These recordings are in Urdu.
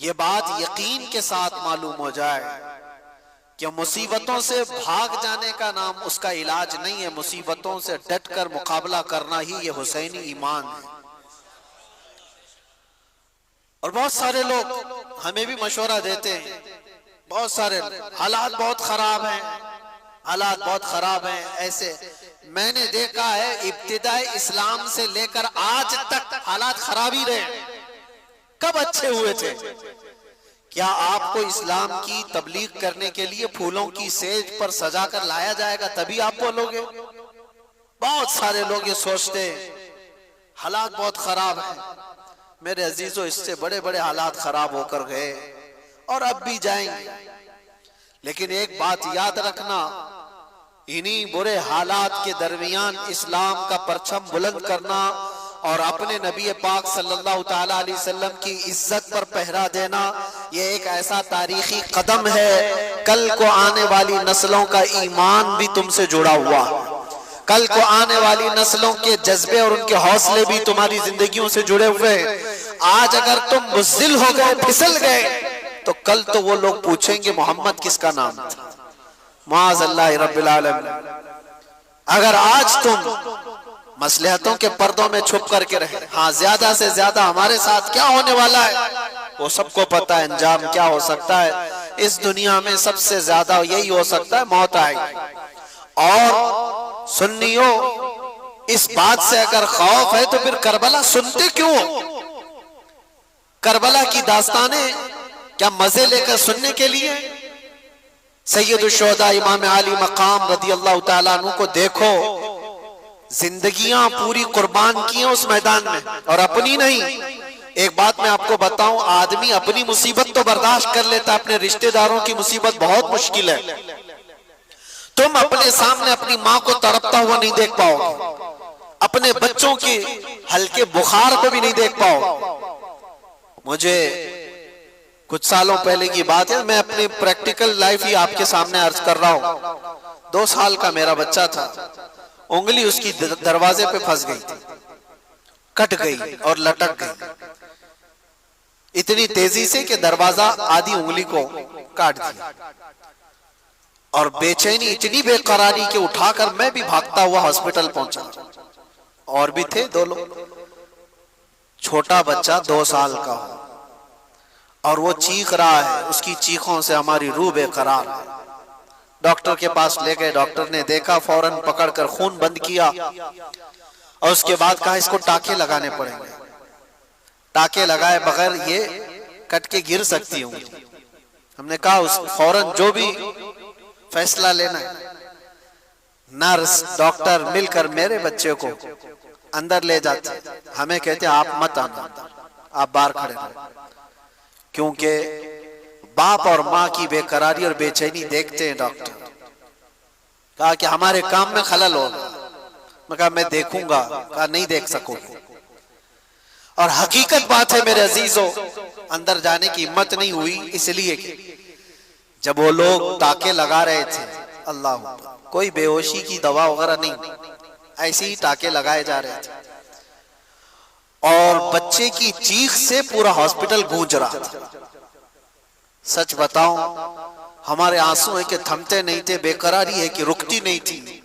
یہ بات یقین کے ساتھ معلوم ہو جائے کہ مصیبتوں سے بھاگ جانے کا نام اس کا علاج نہیں ہے، مصیبتوں سے ڈٹ کر مقابلہ کرنا ہی یہ حسینی ایمان ہے۔ اور بہت سارے لوگ ہمیں بھی مشورہ دیتے ہیں، بہت سارے حالات بہت خراب ہیں، حالات بہت خراب ہیں، ایسے میں نے دیکھا ہے ابتدائی اسلام سے لے کر آج تک حالات خراب ہی رہے، کب اچھے ہوئے تھے؟ کیا آپ کو اسلام کی تبلیغ کرنے کے لیے پھولوں کی سیج پر سجا کر لایا جائے گا تبھی آپ بولو گے؟ بہت سارے لوگ یہ سوچتے ہیں حالات بہت خراب ہیں۔ میرے عزیزو، اس سے بڑے بڑے حالات خراب ہو کر گئے اور اب بھی جائیں گے، لیکن ایک بات یاد رکھنا، انہی برے حالات کے درمیان اسلام کا پرچم بلند کرنا اور اپنے نبی پاک صلی اللہ تعالیٰ علیہ وسلم کی عزت پر پہرا دینا، یہ ایک ایسا تاریخی قدم ہے۔ کل کو آنے والی نسلوں کا ایمان بھی تم سے جڑا ہوا، کل کو آنے والی نسلوں کے جذبے اور ان کے حوصلے بھی تمہاری زندگیوں سے جڑے ہوئے ہیں۔ آج اگر تم بزدل ہو گئے، پھسل گئے، تو کل تو وہ لوگ پوچھیں گے محمد کس کا نام تھا؟ معاذ اللہ رب العالمین۔ اگر آج تم مصلحتوں کے پردوں میں چھپ کر کے رہے، ہاں زیادہ سے زیادہ ہمارے ساتھ کیا ہونے والا ہے وہ سب کو پتہ ہے، انجام کیا ہو سکتا ہے اس دنیا میں، سب سے زیادہ یہی ہو سکتا ہے موت آئے گی۔ اور سنیوں، اس بات سے اگر خوف ہے تو پھر کربلا سنتے کیوں ہو؟ کربلا کی داستانیں کیا مزے لے کر سننے کے لیے؟ سید الشہداء امام علی مقام رضی اللہ تعالیٰ عنہ کو دیکھو، زندگیاں پوری قربان کی ہیں اس میدان میں، اور اپنی نہیں۔ ایک بات میں آپ کو بتاؤں، آدمی اپنی مصیبت تو برداشت کر لیتا، اپنے رشتہ داروں کی مصیبت بہت مشکل ہے۔ تم اپنے سامنے اپنی ماں کو تڑپتا ہوا نہیں دیکھ پاؤ گے، اپنے بچوں کی ہلکے بخار کو بھی نہیں دیکھ پاؤ۔ مجھے کچھ سالوں پہلے کی بات ہے، میں اپنی پریکٹیکل لائف ہی آپ کے سامنے عرض کر رہا ہوں۔ 2 سال کا میرا بچہ تھا، انگلی اس کی دروازے پہ پھنس گئی تھی، کٹ گئی اور لٹک گئی اتنی تیزی سے کہ دروازہ آدھی انگلی کو کاٹ دیا، اور بے چینی اتنی بے قراری کہ اٹھا کر میں بھی بھاگتا ہوا ہاسپٹل پہنچا، اور بھی تھے 2 لوگ۔ چھوٹا بچہ 2 سال کا ہو اور وہ چیخ رہا ہے، اس کی چیخوں سے ہماری روح بے قرار ہے۔ ڈاکٹر کے پاس لے گئے، ڈاکٹر نے دیکھا، فوراً پکڑ کر خون بند کیا، اور اس کے بعد کہا اس کو ٹانکے لگانے پڑیں گے، ٹانکے لگائے بغیر یہ کٹ کے گر سکتی ہوں۔ ہم نے کہا فوراً جو بھی فیصلہ لینا ہے۔ نرس ڈاکٹر مل کر میرے بچے کو اندر لے جاتے، ہمیں کہتے آپ مت آنا، آپ باہر کھڑے رہو، کیونکہ باپ اور ماں کی بے قراری اور بے چینی دیکھتے ہیں ڈاکٹر۔ کہا کہ ہمارے کام میں خلل ہوگا، میں کہا میں دیکھوں گا، کہا نہیں دیکھ سکو گے۔ اور حقیقت بات ہے میرے عزیزو، اندر جانے کی ہمت نہیں ہوئی، اس لیے کہ جب وہ لوگ ٹانکے لگا رہے تھے، اللہ کوئی بے ہوشی کی دوا وغیرہ نہیں، ایسے ہی ٹانکے لگائے جا رہے تھے، اور بچے کی چیخ سے پورا ہاسپٹل گونج رہا تھا۔ سچ بتاؤں، ہمارے آنسو ہے کہ تھمتے نہیں تھے، بے قراری ہے کہ رکتی نہیں تھی۔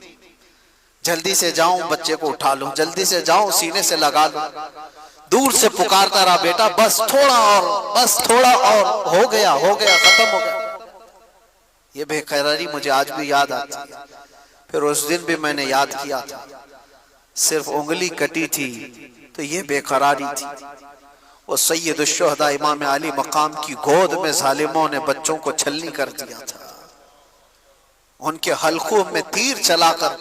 جلدی سے جاؤں بچے کو اٹھا لوں، جلدی سے جاؤں سینے سے لگا لوں، دور سے پکارتا رہا بیٹا بس تھوڑا اور، بس تھوڑا اور، ہو گیا ہو گیا، ختم ہو گیا۔ یہ بے قراری مجھے آج بھی یاد آتی ہے۔ پھر اس دن بھی میں نے یاد کیا تھا، صرف انگلی کٹی تھی تو یہ بے قراری تھی۔ وہ سید الشہداء امام علی مقام کی گود میں ظالموں نے بچوں کو چھلنی کر دیا تھا، ان کے حلقوں میں تیر چلا کر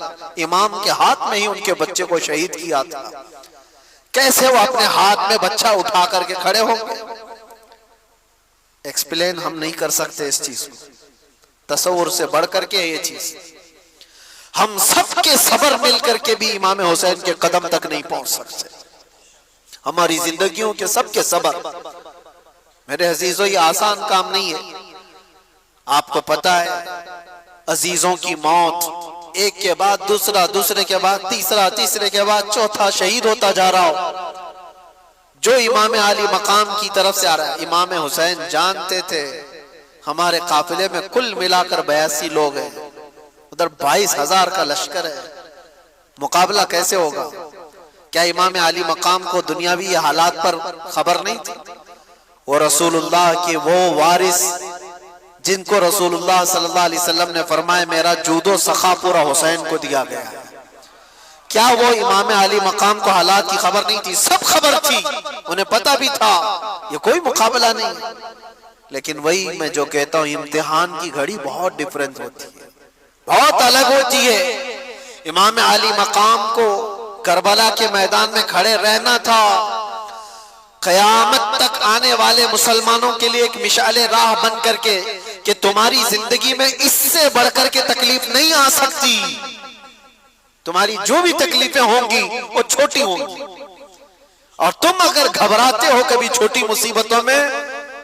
امام کے ہاتھ میں ہی ان کے بچے کو شہید کیا تھا۔ کیسے وہ اپنے ہاتھ میں بچہ اٹھا کر کے کھڑے ہوں گے؟ ایکسپلین ہم نہیں کر سکتے اس چیز کو، تصور سے بڑھ کر کے یہ چیز۔ ہم سب کے صبر مل کر کے بھی امام حسین کے قدم تک نہیں پہنچ سکتے، ہماری زندگیوں کے سب کے صبر۔ میرے عزیزو، یہ آسان کام نہیں ہے۔ آپ کو پتہ ہے عزیزوں کی موت ایک کے بعد دوسرا، دوسرے کے بعد تیسرا، تیسرے کے بعد چوتھا شہید ہوتا جا رہا ہو، جو امام علی مقام کی طرف سے آ رہا ہے. امام حسین جانتے تھے ہمارے قافلے میں کل ملا کر 82 لوگ ہیں، ادھر 22,000 کا لشکر ہے، مقابلہ کیسے ہوگا؟ کیا امام علی مقام کو دنیاوی حالات پر خبر نہیں تھی؟ وہ رسول اللہ کے وہ وارث جن کو رسول اللہ صلی اللہ علیہ وسلم نے فرمایا میرا جود و سخا پورا حسین کو دیا گیا ہے. کیا وہ امام علی مقام کو حالات کی خبر نہیں تھی؟ سب خبر تھی، انہیں پتا بھی تھا یہ کوئی مقابلہ نہیں. لیکن وہی میں جو کہتا ہوں، امتحان کی گھڑی بہت ڈیفرنٹ ہوتی ہے، بہت الگ ہوتی ہے. امام علی مقام کو کربلا کے میدان میں کھڑے رہنا تھا. قیامت تک آنے والے مسلمانوں کے لیے ایک مشعل راہ بن کر کے کہ تمہاری زندگی میں اس سے بڑھ کر کے تکلیف نہیں آ سکتی. تمہاری جو بھی تکلیفیں ہوں گی وہ چھوٹی ہوں گی، اور تم اگر گھبراتے ہو کبھی چھوٹی مصیبتوں میں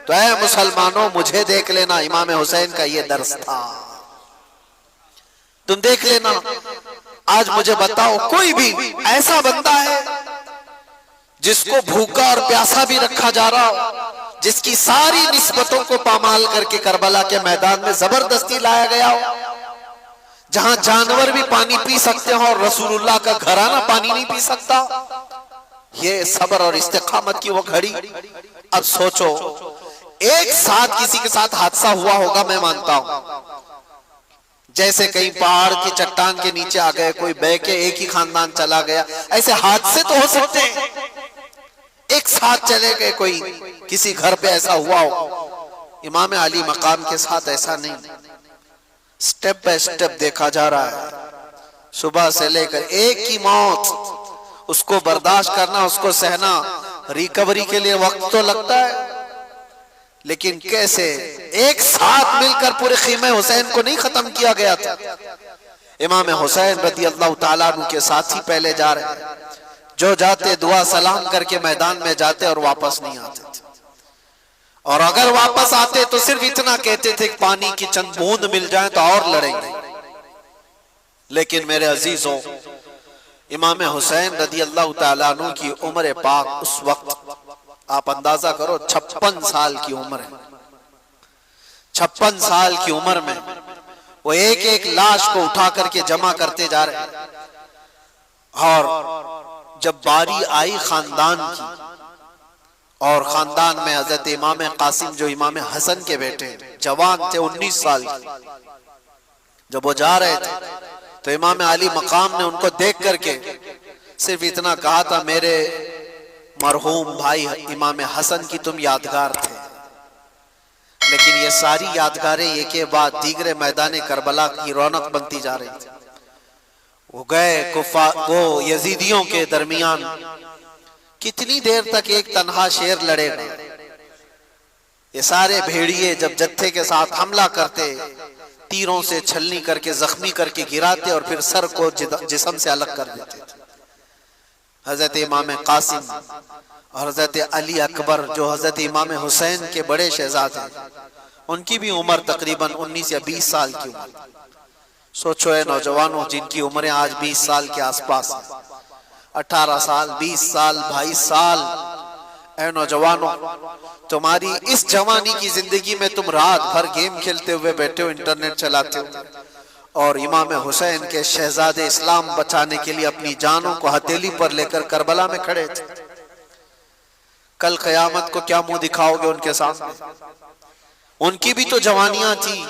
تو اے مسلمانوں مجھے دیکھ لینا. امام حسین کا یہ درس تھا، تم دیکھ لینا. آج مجھے بتاؤ کوئی بھی ایسا بندہ ہے جس کو بھوکا اور پیاسا بھی رکھا جا رہا ہو، جس کی ساری نسبتوں کو پامال کر کے کربلا کے میدان میں زبردستی لایا گیا ہو، جہاں جانور بھی پانی پی سکتے ہوں اور رسول اللہ کا گھرانہ پانی نہیں پی سکتا؟ یہ صبر اور استقامت کی وہ گھڑی. اب سوچو ایک ساتھ کسی کے ساتھ حادثہ ہوا ہوگا، میں مانتا ہوں، جیسے کئی پہاڑ کی چٹان کے نیچے آ گئے، کوئی بہ کے ایک ہی خاندان چلا گیا، ایسے حادثے تو ہو سکتے ہیں. ایک ساتھ چلے گئے، کوئی کسی گھر پہ ایسا ہوا ہو. امام علی مقام کے ساتھ ایسا نہیں، سٹیپ بائی سٹیپ دیکھا جا رہا ہے. صبح سے لے کر ایک کی موت، اس کو برداشت کرنا، اس کو سہنا، ریکوری کے لیے وقت تو لگتا ہے، لیکن کیسے ایک ساتھ مل کر پورے خیمہ حسین کو نہیں ختم کیا گیا تھا. امام حسین رضی اللہ تعالیٰ عنہ کے ساتھ ہی پہلے جا رہے ہیں، جو جاتے دعا سلام کر کے میدان میں جاتے اور واپس نہیں آتے تھے. اور اگر واپس آتے تو صرف اتنا کہتے تھے کہ پانی کی چند بوند مل جائیں تو اور لڑیں گے. لیکن میرے عزیزوں، امام حسین رضی اللہ تعالیٰ عنہ کی عمر پاک اس وقت آپ اندازہ کرو 56 سال کی عمر ہے. 56 سال کی عمر میں وہ ایک ایک لاش کو اٹھا کر کے جمع کرتے جا رہے ہیں. اور جب باری آئی خاندان کی، اور خاندان میں حضرت امام قاسم جو امام حسن کے بیٹے جوان تھے 19 سال کے، جب وہ جا رہے تھے تو امام علی مقام نے ان کو دیکھ کر کے صرف اتنا کہا تھا میرے مرحوم بھائی امام حسن کی تم یادگار تھے. لیکن یہ ساری یادگاریں ایک کے بعد دیگر میدان کربلا کی رونق بنتی جا رہی تھی. وہ گئے وہ یزیدیوں کے درمیان کتنی دیر تک ایک تنہا شیر لڑے گا. یہ سارے بھیڑیے جب جتھے کے ساتھ حملہ کرتے، تیروں سے چھلنی کر کے زخمی کر کے گراتے اور پھر سر کو جسم سے الگ کر دیتے تھے. حضرت امام قاسم اور حضرت علی اکبر جو حضرت امام حسین کے بڑے شہزادے، ان کی بھی عمر تقریباً 19 یا 20 سال کی عمر. سوچو اے نوجوانوں جن کی عمریں آج 20 سال کے آس پاس، 18 سال، 20 سال، 22 سال. اے نوجوانوں، تمہاری اس جوانی کی زندگی میں تم رات بھر گیم کھیلتے ہوئے بیٹھے ہو، انٹرنیٹ چلاتے ہو، اور امام حسین کے شہزادے اسلام بچانے کے لیے اپنی جانوں کو ہتھیلی پر لے کر کربلا میں کھڑے تھے. کل قیامت کو کیا منہ دکھاؤ گے ان کے سامنے؟ ان کی بھی تو جوانیاں تھی،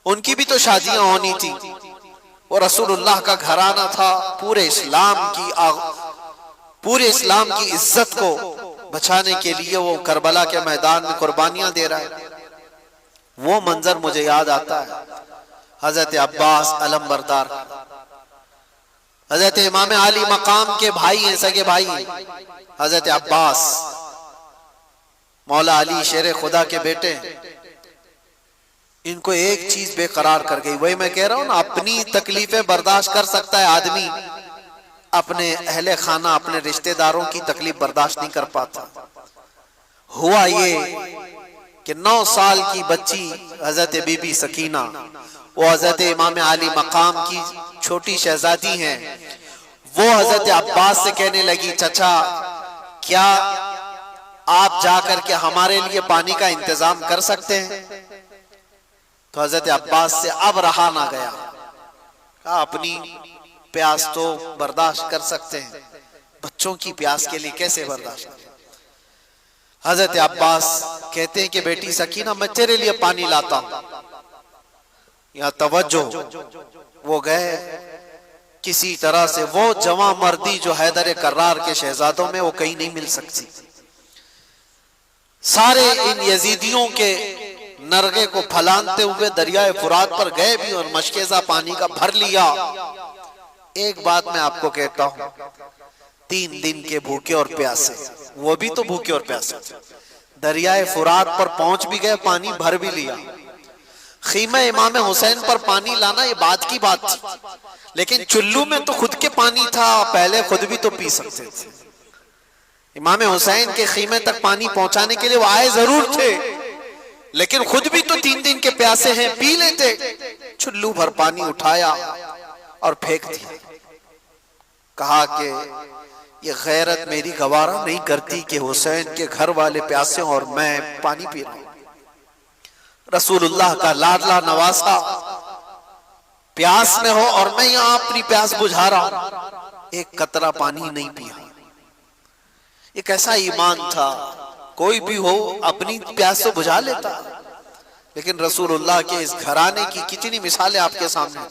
ان کی بھی تو شادیاں ہونی تھی. وہ رسول اللہ کا گھرانہ تھا، پورے اسلام کی عزت کو بچانے کے لیے وہ کربلا کے میدان میں قربانیاں دے رہا ہے. وہ منظر مجھے یاد آتا ہے حضرت عباس علم بردار، حضرت امام علی مقام کے بھائی ہیں، سگے بھائی ہیں. حضرت عباس مولا علی شیر خدا کے بیٹے ہیں. ان کو ایک چیز بے قرار کر گئی. وہی میں کہہ رہا ہوں نا، اپنی تکلیفیں برداشت کر سکتا ہے آدمی، اپنے اہل خانہ اپنے رشتہ داروں کی تکلیف برداشت نہیں کر پاتا. ہوا یہ کہ 9 سال کی بچی حضرت بی بی سکینہ، وہ حضرت امام علی مقام کی چھوٹی شہزادی ہیں، وہ حضرت عباس سے کہنے لگی چچا کیا آپ جا کر کے ہمارے لیے پانی کا انتظام کر سکتے ہیں؟ تو حضرت عباس سے اب رہا نہ گیا، کہا اپنی پیاس تو برداشت کر سکتے ہیں، بچوں کی پیاس کے لیے کیسے برداشت کریں؟ حضرت عباس کہتے ہیں کہ بیٹی سکینہ میں تیرے لیے پانی لاتا ہوں۔ یہاں توجہ، وہ گئے کسی طرح سے، وہ جواں مردی جو حیدر کرار کے شہزادوں میں وہ کہیں نہیں مل سکتی، سارے ان یزیدیوں کے نرغے کو پھلانتے ہوئے دریائے فرات پر گئے بھی اور مشکیزہ پانی کا بھر لیا۔ ایک بات میں آپ کو کہتا ہوں، 3 دن کے بھوکے اور پیاسے، وہ بھی تو بھوکے اور پیاسے، دریائے فرات پر پہنچ بھی گئے، پانی بھر بھی لیا۔ خیمہ امام حسین پر پانی لانا یہ بات کی بات تھی، لیکن چلو میں تو خود کے پانی تھا، پہلے خود بھی تو پی سکتے تھے۔ امام حسین کے خیمے تک پانی پہنچانے کے لیے وہ آئے ضرور تھے، لیکن خود بھی تو 3 دن کے پیاسے ہیں، پی لیتے۔ چلو بھر پانی اٹھایا اور پھینک دیا، کہا کہ یہ غیرت میری گوارا نہیں کرتی کہ حسین کے گھر والے پیاسے اور میں پانی پی رہا ہوں۔ رسول اللہ کا لاڈلا نواسا پیاس میں ہو اور میں یہاں اپنی پیاس بجھا رہا ہوں، ایک قطرہ پانی نہیں پیا۔ یہ کیسا ایمان تھا، کوئی بھی ہو اپنی پیاس تو بجھا لیتا، لیکن رسول اللہ کے اس گھرانے کی کتنی مثالیں آپ کے سامنے۔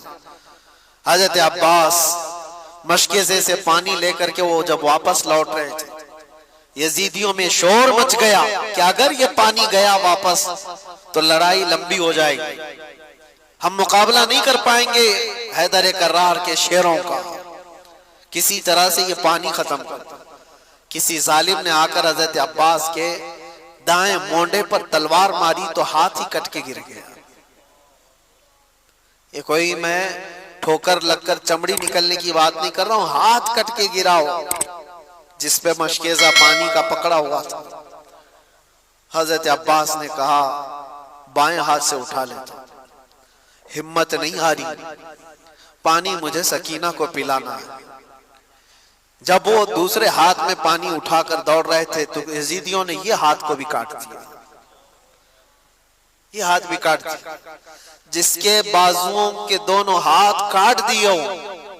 حضرت عباس مشکیزے سے پانی لے کر کے وہ جب واپس لوٹ رہے تھے، یزیدیوں میں شور مچ گیا کہ اگر یہ پانی گیا واپس تو لڑائی لمبی ہو جائے گی، ہم مقابلہ نہیں کر پائیں گے حیدر کرار کے شیروں کا، کسی طرح سے یہ پانی ختم کر۔ کسی ظالم نے آ کر حضرت عباس کے دائیں مونڈے پر تلوار ماری تو ہاتھ ہی کٹ کے گر گیا۔ یہ کوئی میں ٹھوکر لگ کر چمڑی نکلنے کی بات نہیں کر رہا ہوں، ہاتھ کٹ کے گرا ہو جس پہ مشکیزہ پانی کا پکڑا ہوا تھا۔ حضرت عباس نے کہا بائیں ہاتھ سے اٹھا لیتا، ہمت نہیں ہاری، پانی مجھے سکینہ کو پلانا ہے۔ جب وہ دوسرے ہاتھ میں پانی اٹھا کر دوڑ رہے تھے تو یزیدیوں نے یہ ہاتھ کو بھی کاٹ دیا، یہ ہاتھ بھی کاٹ دیا۔ جس کے بازوؤں کے دونوں ہاتھ کاٹ دیے ہو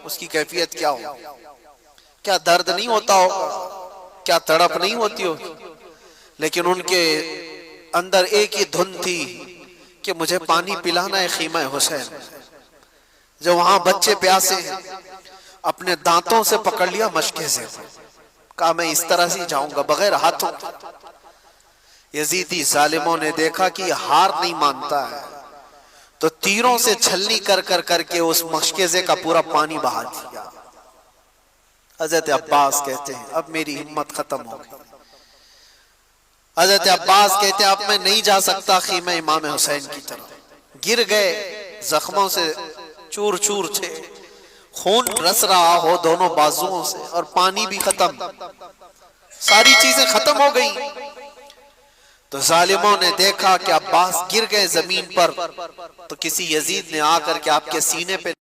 اس کی کیفیت کیا ہو؟ کیا درد نہیں ہوتا ہوگا؟ کیا تڑپ نہیں ہوتی ہوگی؟ لیکن ان کے اندر ایک ہی دھن تھی کہ مجھے پانی پلانا ہے خیمہ حسین۔ جو وہاں بچے پیاسے ہیں، اپنے دانتوں سے پکڑ لیا مشکیزے سے، کہا میں اس طرح سے جاؤں گا بغیر ہاتھوں۔ یزیدی ظالموں نے دیکھا کہ یہ ہار نہیں مانتا ہے تو تیروں سے چھلنی کر کر کر کے اس مشکیزے کا پورا پانی بہا دیا۔ حضرت عباس کہتے ہیں اب میری ہمت ختم ہو گئی۔ حضرت عباس کہتے ہیں اب میں نہیں جا سکتا خیمہ امام حسین کی طرف، گر گئے، زخموں سے چور چور تھے، خون رس رہا ہو دونوں بازوؤں سے اور پانی بھی ختم، ساری چیزیں ختم ہو گئی۔ تو ظالموں نے دیکھا کہ عباس گر گئے زمین پر، تو کسی یزید نے آ کر کے آپ کے سینے پہ